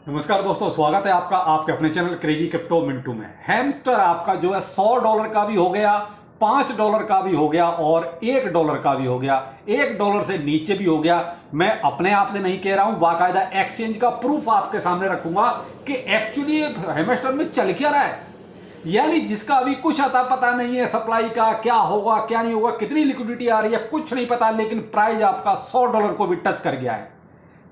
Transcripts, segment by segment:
नमस्कार दोस्तों, स्वागत है आपका आपके अपने चैनल क्रेजी क्रिप्टो मिंटू में। हैमस्टर आपका जो है $100 का भी हो गया, $5 का भी हो गया और $1 का भी हो गया, $1 से नीचे भी हो गया। मैं अपने आप से नहीं कह रहा हूं, बाकायदा एक्सचेंज का प्रूफ आपके सामने रखूंगा कि एक्चुअली हैमस्टर में चल क्या रहा है। यानी जिसका अभी कुछ अता पता नहीं है सप्लाई का, क्या होगा क्या नहीं होगा, कितनी लिक्विडिटी आ रही है, कुछ नहीं पता, लेकिन प्राइस आपका $100 को भी टच कर गया है।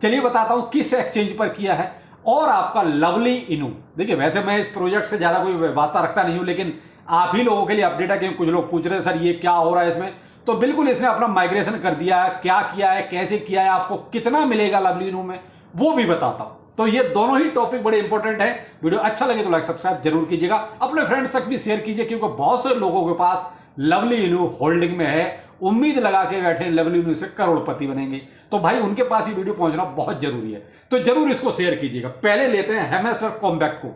चलिए बताता हूं किस एक्सचेंज पर किया है। और आपका लवली इनू, देखिए वैसे मैं इस प्रोजेक्ट से ज़्यादा कोई वास्ता रखता नहीं हूं, लेकिन आप ही लोगों के लिए अपडेट है कि कुछ लोग पूछ रहे हैं सर ये क्या हो रहा है इसमें। तो बिल्कुल इसने अपना माइग्रेशन कर दिया है, क्या किया है, कैसे किया है, आपको कितना मिलेगा लवली इनू में, वो भी बताता हूं। तो ये दोनों ही टॉपिक बड़े इंपॉर्टेंट है। वीडियो अच्छा लगे तो लाइक सब्सक्राइब जरूर कीजिएगा, अपने फ्रेंड्स तक भी शेयर कीजिए, क्योंकि बहुत से लोगों के पास लवली इनू होल्डिंग में है, उम्मीद लगा के बैठे लवली इनू से करोड़पति बनेंगे। तो भाई उनके पास ये वीडियो पहुंचना बहुत जरूरी है, तो जरूर इसको शेयर कीजिएगा। पहले लेते हैं हैमस्टर कॉम्बैक्ट को।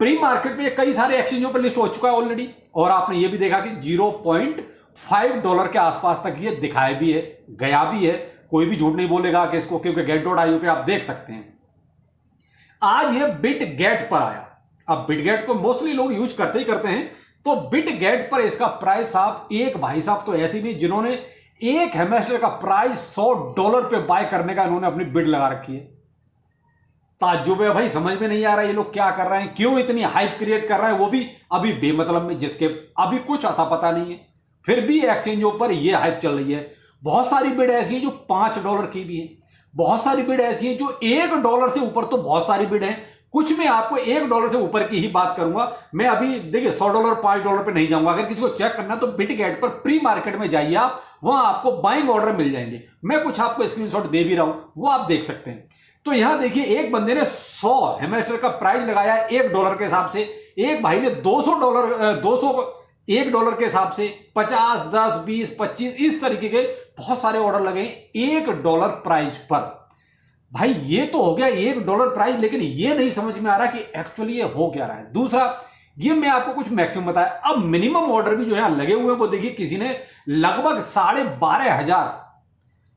प्री मार्केट में कई सारे एक्सचेंजों पर लिस्ट हो चुका है ऑलरेडी, और आपने ये भी देखा कि $0.5 के आसपास तक ये दिखाया भी है, गया भी है। कोई भी झूठ नहीं बोलेगा कि इसको, क्योंकि get.io पे आप देख सकते हैं। आज ये बिटगेट पर आया। अब बिटगेट को मोस्टली लोग यूज करते ही करते हैं, तो बिटगेट पर इसका प्राइस साहब, एक भाई साहब तो ऐसे भी जिन्होंने एक हैमस्टर का प्राइस $100 पे बाय करने का इन्होंने अपनी बिड लगा रखी है। ताज्जुब है भाई, समझ में नहीं आ रहा ये लोग क्या कर रहे हैं, क्यों इतनी हाइप क्रिएट कर रहे हैं, वो भी अभी बेमतलब में, जिसके अभी कुछ अता पता नहीं है, फिर भी एक्सचेंजों पर ये हाइप चल रही है। बहुत सारी बिड ऐसी है जो $5 की भी है, बहुत सारी बिड ऐसी है जो $1 से ऊपर, तो बहुत सारी बिड है। कुछ मैं आपको $1 से ऊपर की ही बात करूंगा। मैं अभी देखिए $100 $5 पे नहीं जाऊंगा। अगर किसी को चेक करना तो बिटगेट पर प्री मार्केट में जाइए आप, वहां आपको बाइंग ऑर्डर मिल जाएंगे। मैं कुछ आपको स्क्रीनशॉट दे भी रहा हूं, वो आप देख सकते हैं। तो यहां देखिए एक बंदे ने 100 हैमस्टर का प्राइस लगाया है $1 के हिसाब से, एक भाई ने $1 के हिसाब से 50, 10, 20, 25 इस तरीके के बहुत सारे ऑर्डर लगे $1 प्राइस पर। भाई ये तो हो गया $1 प्राइस, लेकिन ये नहीं समझ में आ रहा कि एक्चुअली ये हो क्या रहा है। दूसरा, ये मैं आपको कुछ मैक्सिमम बताया, अब मिनिमम ऑर्डर भी जो यहां लगे हुए हैं वो देखिए, किसी ने लगभग 12,500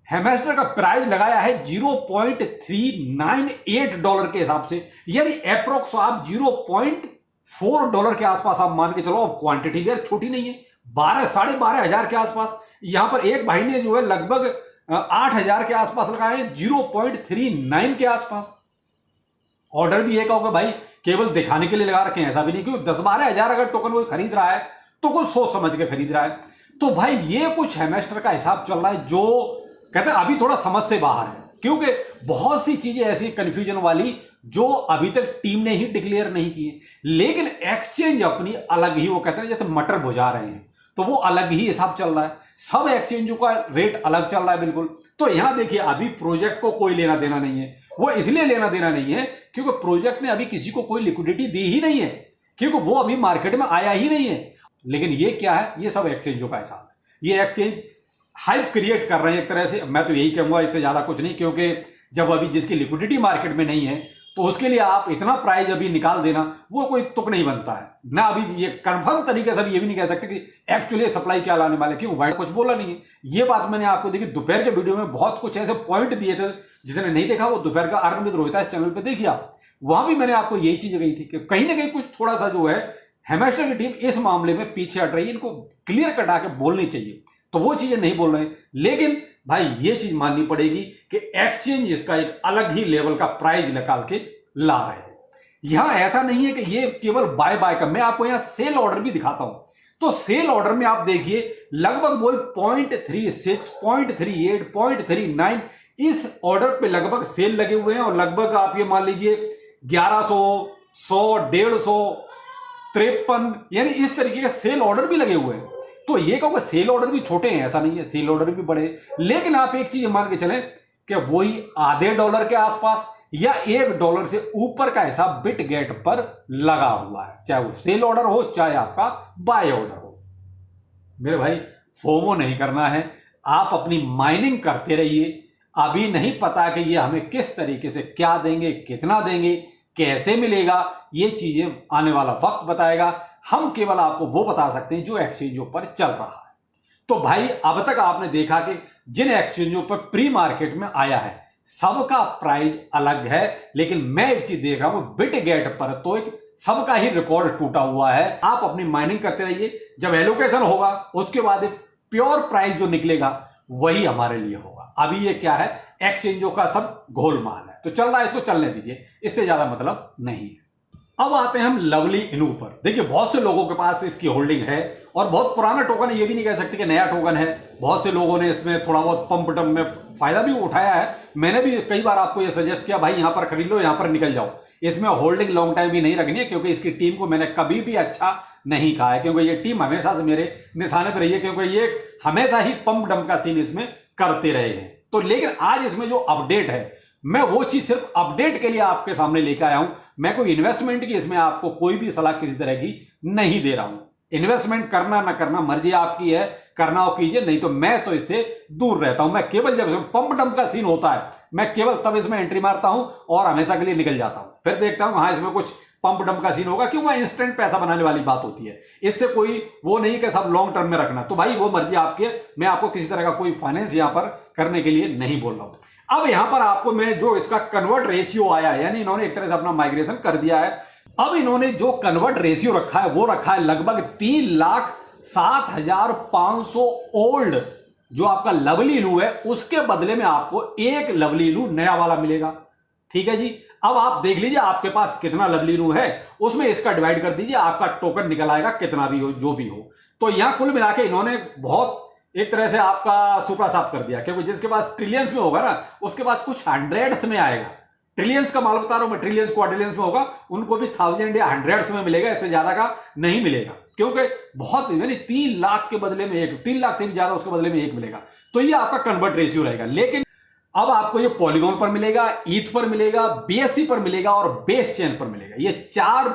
हैमस्टर का प्राइस लगाया है $0.398 के हिसाब से, यानी अप्रोक्स आप $0.4 के आसपास आप मान के चलो। अब क्वांटिटी भी यार छोटी नहीं है, 12,500 के आसपास। यहां पर एक भाई ने जो है लगभग 8,000 के आसपास लगाए, 0.39 के आसपास। ऑर्डर भी एक होगा भाई, केवल दिखाने के लिए लगा रखे हैं, ऐसा भी नहीं, क्योंकि 10-12 अगर टोकन कोई खरीद रहा है तो कुछ सोच समझ के खरीद रहा है। तो भाई ये कुछ हैमस्टर का हिसाब चल रहा है जो कहते हैं अभी थोड़ा समझ से बाहर है, क्योंकि बहुत सी चीजें ऐसी कंफ्यूजन वाली जो अभी तक टीम ने ही डिक्लेयर नहीं की है, लेकिन एक्सचेंज अपनी अलग ही, वो कहते हैं जैसे मटर बुझा रहे हैं, तो वो अलग ही हिसाब चल रहा है। सब एक्सचेंजों का रेट अलग चल रहा है बिल्कुल। तो यहां देखिए अभी प्रोजेक्ट को कोई लेना देना नहीं है। वो इसलिए लेना देना नहीं है क्योंकि प्रोजेक्ट ने अभी किसी को कोई लिक्विडिटी दी ही नहीं है, क्योंकि वो अभी मार्केट में आया ही नहीं है। लेकिन ये क्या है, ये सब एक्सचेंजों का हिसाब है। ये एक्सचेंज हाइप क्रिएट कर रहे हैं एक तरह से। मैं तो यही कहूंगा, इससे ज्यादा कुछ नहीं, क्योंकि जब अभी जिसकी लिक्विडिटी मार्केट में नहीं है तो उसके लिए आप इतना प्राइस अभी निकाल देना, वो कोई तुक नहीं बनता है ना। अभी ये कंफर्म तरीके से ये भी नहीं कह सकते कि एक्चुअली सप्लाई क्या लाने वाले, क्यों वाइट कुछ बोला नहीं है। ये बात मैंने आपको देखी दोपहर के वीडियो में, बहुत कुछ ऐसे पॉइंट दिए थे, जिसने नहीं देखा वो दोपहर का अर्न विद रोहिता इस चैनल पर देखिए आप। वहां भी मैंने आपको यही चीज कही थी कि कहीं ना कहीं कुछ थोड़ा सा जो है हैमस्टर की टीम इस मामले में पीछे हट रही है, इनको क्लियर कट आके बोलनी चाहिए, तो वो चीजें नहीं बोल रहे हैं। लेकिन भाई ये चीज माननी पड़ेगी कि एक्सचेंज इसका एक अलग ही लेवल का प्राइस निकाल के ला रहे हैं। यहां ऐसा नहीं है कि ये केवल बाय बाय का, मैं आपको यहां सेल ऑर्डर भी दिखाता हूं। तो सेल ऑर्डर में आप देखिए लगभग वो 0.36, 0.38, 0.39 इस ऑर्डर पे लगभग सेल लगे हुए हैं, और लगभग आप ये मान लीजिए 1100, 100, 150, 53, यानी इस तरीके के सेल ऑर्डर भी लगे हुए हैं। तो ये कहोगे सेल ऑर्डर भी छोटे हैं, ऐसा नहीं है, सेल ऑर्डर भी बड़े हैं। लेकिन आप एक चीज मान के चलें कि वही आधे डॉलर के आसपास या $1 से ऊपर का हिसाब बिटगेट पर लगा हुआ है, चाहे वो सेल ऑर्डर हो चाहे आपका बाय ऑर्डर हो। मेरे भाई फोमो नहीं करना है, आप अपनी माइनिंग करते रहिए। अभी नहीं पता कि ये हमें किस तरीके से क्या देंगे, कितना देंगे, कैसे मिलेगा, ये चीजें आने वाला वक्त बताएगा। हम केवल आपको वो बता सकते हैं जो एक्सचेंजों पर चल रहा है। तो भाई अब तक आपने देखा कि जिन एक्सचेंजों पर प्री मार्केट में आया है, सबका प्राइस अलग है, लेकिन मैं एक चीज देख रहा हूं बिटगेट पर तो एक सबका ही रिकॉर्ड टूटा हुआ है। आप अपनी माइनिंग करते रहिए, जब एलोकेशन होगा उसके बाद प्योर प्राइस जो निकलेगा वही हमारे लिए होगा। अभी ये क्या है, एक्सचेंजों का सब गोलमाल है, तो चल रहा है, इसको चलने दीजिए, इससे ज्यादा मतलब नहीं है। अब आते हैं हम लवली इनू पर। देखिए बहुत से लोगों के पास इसकी होल्डिंग है और बहुत पुराना टोकन है, ये भी नहीं कह सकते कि नया टोकन है। बहुत से लोगों ने इसमें थोड़ा बहुत पंप डंप में फायदा भी उठाया है। मैंने भी कई बार आपको ये सजेस्ट किया भाई यहां पर खरीद लो, यहां पर निकल जाओ। इसमें होल्डिंग लॉन्ग टाइम भी नहीं रखनी है, क्योंकि इसकी टीम को मैंने कभी भी अच्छा नहीं कहा है, क्योंकि ये टीम हमेशा से मेरे निशाने पर रही है, क्योंकि ये हमेशा ही पंप डंप का सीन इसमें करते रहे हैं। तो लेकिन आज इसमें जो अपडेट है, मैं वो चीज सिर्फ अपडेट के लिए आपके सामने लेकर आया हूं। मैं कोई इन्वेस्टमेंट की इसमें आपको कोई भी सलाह किसी तरह की नहीं दे रहा हूं। इन्वेस्टमेंट करना ना करना मर्जी आपकी है, करना हो कीजिए, नहीं तो मैं तो इससे दूर रहता हूं। मैं केवल जब पंप डंप का सीन होता है मैं केवल तब इसमें एंट्री मारता हूं और हमेशा के लिए निकल जाता हूं। फिर देखता हूं हाँ इसमें कुछ पंप डंप का सीन होगा, क्यों वहां इंस्टेंट पैसा बनाने वाली बात होती है। इससे कोई वो नहीं कि सब लॉन्ग टर्म में रखना, तो भाई वो मर्जी आपकी है। मैं आपको किसी तरह का कोई फाइनेंस यहां पर करने के लिए नहीं बोल रहा हूं। अब यहां पर आपको मैं जो इसका कन्वर्ट रेशियो आया है, यानी इन्होंने एक तरह से अपना माइग्रेशन कर दिया है। अब इन्होंने जो कन्वर्ट रेशियो रखा है वो रखा है लगभग 3,07,500 ओल्ड जो आपका लवली इनू है, उसके बदले में आपको एक लवली इनू नया वाला मिलेगा। ठीक है जी। अब आप देख लीजिए आपके पास कितना लवली इनू है, उसमें इसका डिवाइड कर दीजिए, आपका टोकन निकल आएगा कितना भी हो, जो भी हो। तो यहां कुल मिला के इन्होंने बहुत एक तरह से आपका सुपरा साफ कर दिया, क्योंकि जिसके पास ट्रिलियंस में होगा ना, उसके पास कुछ हंड्रेड्स में आएगा। ट्रिलियंस का माल बता रहा हूं मैं, ट्रिलियंस क्वाड्रिलियंस में होगा, उनको भी 1000 या हंड्रेड्स में मिलेगा, इससे ज्यादा का नहीं मिलेगा। क्योंकि बहुत यानी 3 लाख के बदले में एक, 3 लाख से भी ज्यादा उसके बदले में एक मिलेगा। तो ये आपका कन्वर्ट रेशियो रहेगा। लेकिन अब आपको ये पॉलीगॉन पर मिलेगा, ईथ पर मिलेगा, बीएससी पर मिलेगा और बेस चेन पर मिलेगा। ये 4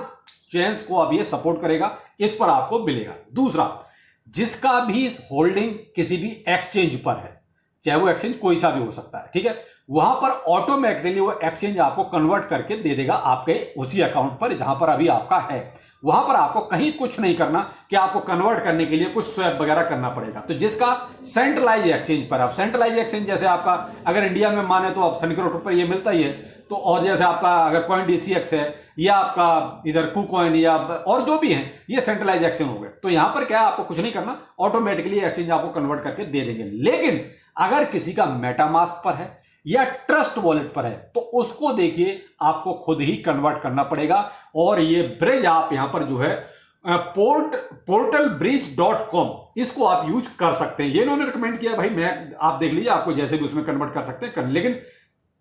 चेन्स को अब ये सपोर्ट करेगा, इस पर आपको मिलेगा। दूसरा, जिसका भी होल्डिंग किसी भी एक्सचेंज पर है, चाहे वो एक्सचेंज कोई सा भी हो सकता है, ठीक है, वहां पर ऑटोमेटिकली वो एक्सचेंज आपको कन्वर्ट करके दे देगा आपके उसी अकाउंट पर जहां पर अभी आपका है। वहां पर आपको कहीं कुछ नहीं करना कि आपको कन्वर्ट करने के लिए कुछ स्वैप वगैरह करना पड़ेगा। तो जिसका सेंट्रलाइज एक्सचेंज पर, आप सेंट्रलाइज एक्सचेंज जैसे आपका अगर इंडिया में माने तो आप सनक्रोट पर ये मिलता ही है, तो और जैसे आपका अगर कॉइन डीसीएक्स है या आपका इधर कुकॉइन या और जो भी है, ये सेंट्रलाइज एक्सचेंज हो गए। तो यहां पर क्या है, आपको कुछ नहीं करना, ऑटोमेटिकली एक्सचेंज आपको कन्वर्ट करके दे देंगे। लेकिन अगर किसी का मेटामास्क पर है या ट्रस्ट वॉलेट पर है, तो उसको देखिए आपको खुद ही कन्वर्ट करना पड़ेगा। और ये ब्रिज आप यहां पर जो है portalbridge.com, इसको आप यूज कर सकते हैं। ये इन्होंने रिकमेंड किया भाई, मैं आप देख लीजिए, आपको जैसे भी उसमें कन्वर्ट कर सकते हैं लेकिन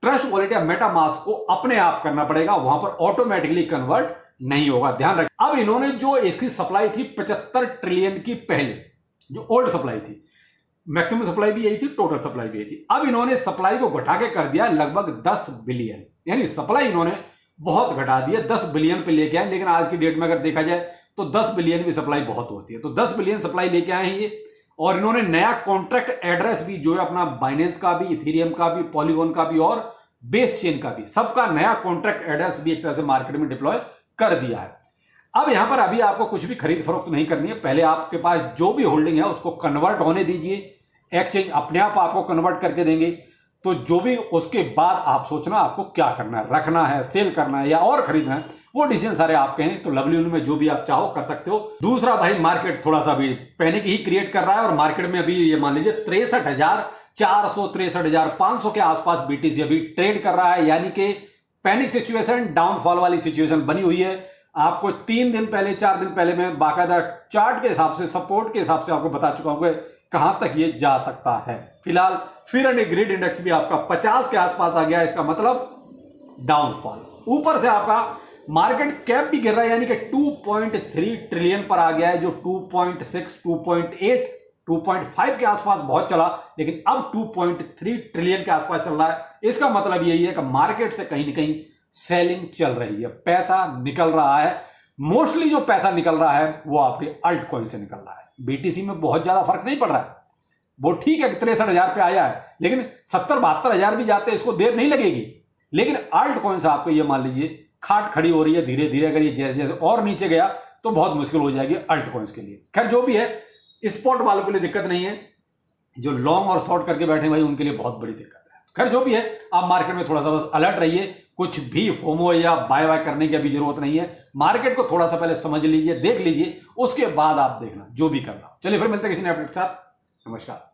ट्रस्ट वॉलेट या मेटामास्क को अपने आप करना पड़ेगा, वहां पर ऑटोमेटिकली कन्वर्ट नहीं होगा, ध्यान रखें। अब इन्होंने जो इसकी सप्लाई थी 75 ट्रिलियन की, पहले जो ओल्ड सप्लाई थी, मैक्सिमम सप्लाई भी यही थी, टोटल सप्लाई भी यही थी। अब इन्होंने सप्लाई को घटा के कर दिया लगभग 10 बिलियन, यानी सप्लाई इन्होंने बहुत घटा दी है, 10 बिलियन पे लेके आए। लेकिन आज की डेट में अगर देखा जाए तो 10 बिलियन भी सप्लाई बहुत होती है, तो 10 बिलियन सप्लाई लेके आए हैं ये। और इन्होंने नया कॉन्ट्रैक्ट एड्रेस भी जो है अपना बाइनेंस का भी, इथेरियम का भी, पॉलीगॉन का भी और बेस चेन का भी, सबका नया कॉन्ट्रैक्ट एड्रेस भी एक तरह से मार्केट में डिप्लॉय कर दिया है। अब यहां पर अभी आपको कुछ भी खरीद फरोख्त नहीं करनी है, पहले आपके पास जो भी होल्डिंग है उसको कन्वर्ट होने दीजिए, एक्सचेंज अपने आप आपको कन्वर्ट करके देंगे। तो जो भी उसके बाद आप सोचना आपको क्या करना है, रखना है, सेल करना है या और खरीदना है, वो डिसीजन सारे आपके हैं। तो लवली इनू में जो भी आप चाहो कर सकते हो। दूसरा भाई, मार्केट थोड़ा सा भी पैनिक ही क्रिएट कर रहा है और मार्केट में अभी ये मान लीजिए 63,400 63,500 के आसपास बीटीसी अभी ट्रेड कर रहा है, यानी कि पैनिक सिचुएशन, डाउनफॉल वाली सिचुएशन बनी हुई है। आपको 3 दिन पहले 4 दिन पहले मैं बाकायदा चार्ट के हिसाब से, सपोर्ट के हिसाब से आपको बता चुका हूं कि कहां तक ये जा सकता है। फिलहाल फिर एंड ग्रिड इंडेक्स भी आपका 50 के आसपास आ गया, इसका मतलब डाउनफॉल। ऊपर से आपका मार्केट कैप भी गिर रहा है, यानी कि 2.3 ट्रिलियन पर आ गया है, जो 2.6 2.8 2.5 के आसपास बहुत चला, लेकिन अब 2.3 ट्रिलियन के आसपास चल रहा है। इसका मतलब यही है कि मार्केट से कहीं ना कहीं सेलिंग चल रही है, पैसा निकल रहा है। मोस्टली जो पैसा निकल रहा है वो आपके अल्ट कॉइन से निकल रहा है। बीटीसी में बहुत ज्यादा फर्क नहीं पड़ रहा है, वो ठीक है कि 63,000 पे आया है, लेकिन 70-72 भी जाते हैं, इसको देर नहीं लगेगी। लेकिन अल्ट कॉइन से आपको ये मान लीजिए खाट खड़ी हो रही है धीरे धीरे, अगर ये जैसे जैसे और नीचे गया तो बहुत मुश्किल हो जाएगी अल्ट कॉइन्स के लिए। खैर जो भी है, स्पॉट वालों के लिए दिक्कत नहीं है, जो लॉन्ग और शॉर्ट करके बैठे भाई उनके लिए बहुत बड़ी दिक्कत है। खैर जो भी है, आप मार्केट में थोड़ा सा बस अलर्ट रहिए, कुछ भी फोमो या बाय बाय करने की अभी जरूरत नहीं है। मार्केट को थोड़ा सा पहले समझ लीजिए, देख लीजिए, उसके बाद आप देखना जो भी करना हो। चलिए फिर मिलते हैं किसी नए अपडेट के साथ। नमस्कार।